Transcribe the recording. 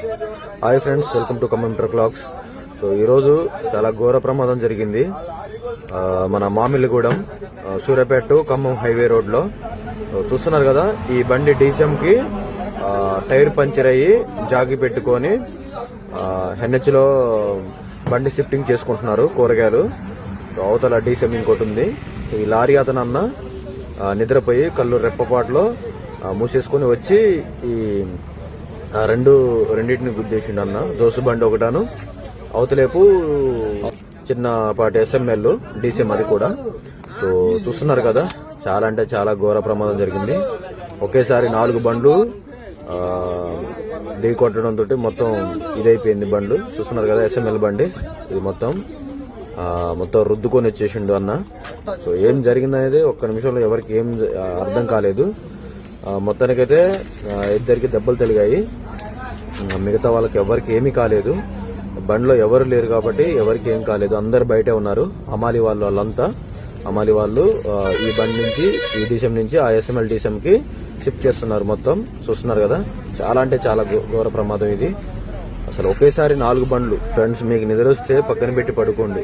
Hi friends, welcome to Khammam truck vlogs. So ఈరోజు చాలా ఘోర ప్రమాదం జరిగింది మన మామిలిగూడెం సూర్యాపేట టు ఖమ్మం హైవే రోడ్లో. చూస్తున్నారు కదా, ఈ బండి డీసీఎం కి టైర్ పంచర్ అయ్యి జాగి పెట్టుకొని ఎన్హెచ్ లో బండి షిఫ్టింగ్ చేసుకుంటున్నారు కూరగాయలు. అవతల డీసీఎం ఇంకోటి ఉంది. ఈ లారీ అతనన్న నిద్రపోయి కళ్ళు రెప్పపాట్లో మూసేసుకుని వచ్చి ఈ రెండింటిని గుద్దేసిండు అన్న. దోసు బండి ఒకటాను, అవతలేపు చిన్నపాటి ఎస్ఎంఎల్ డీసీఎం అది కూడా. సో చూస్తున్నారు కదా, చాలా అంటే చాలా ఘోర ప్రమాదం జరిగింది. ఒకేసారి 4 బండ్లు ఢీ కొట్టడంతో మొత్తం ఇదైపోయింది బండ్లు. చూస్తున్నారు కదా, ఎస్ఎంఎల్ బండి ఇది మొత్తం రుద్దుకొని వచ్చేసిండు అన్న. సో ఏం జరిగిందనేది ఒక్క నిమిషంలో ఎవరికి ఏం అర్థం కాలేదు. మొత్తానికైతే ఇద్దరికి దెబ్బలు తగిలాయి, మిగతా వాళ్ళకి ఎవరికి ఏమీ కాలేదు. బండిలో ఎవరు లేరు కాబట్టి ఎవరికి ఏం కాలేదు, అందరు బయటే ఉన్నారు. అమాలి వాళ్ళంతా అమాలి వాళ్ళు ఈ బండి నుంచి ఈ డీసీఎం నుంచి ఆ ఎస్ఎంఎల్ డీసీఎం కి షిఫ్ట్ చేస్తున్నారు మొత్తం. చూస్తున్నారు కదా, చాలా అంటే చాలా ఘోర ప్రమాదం ఇది. అసలు ఒకేసారి 4 బండ్లు. ఫ్రెండ్స్, మీకు నిద్ర వస్తే పక్కన పెట్టి పడుకోండి.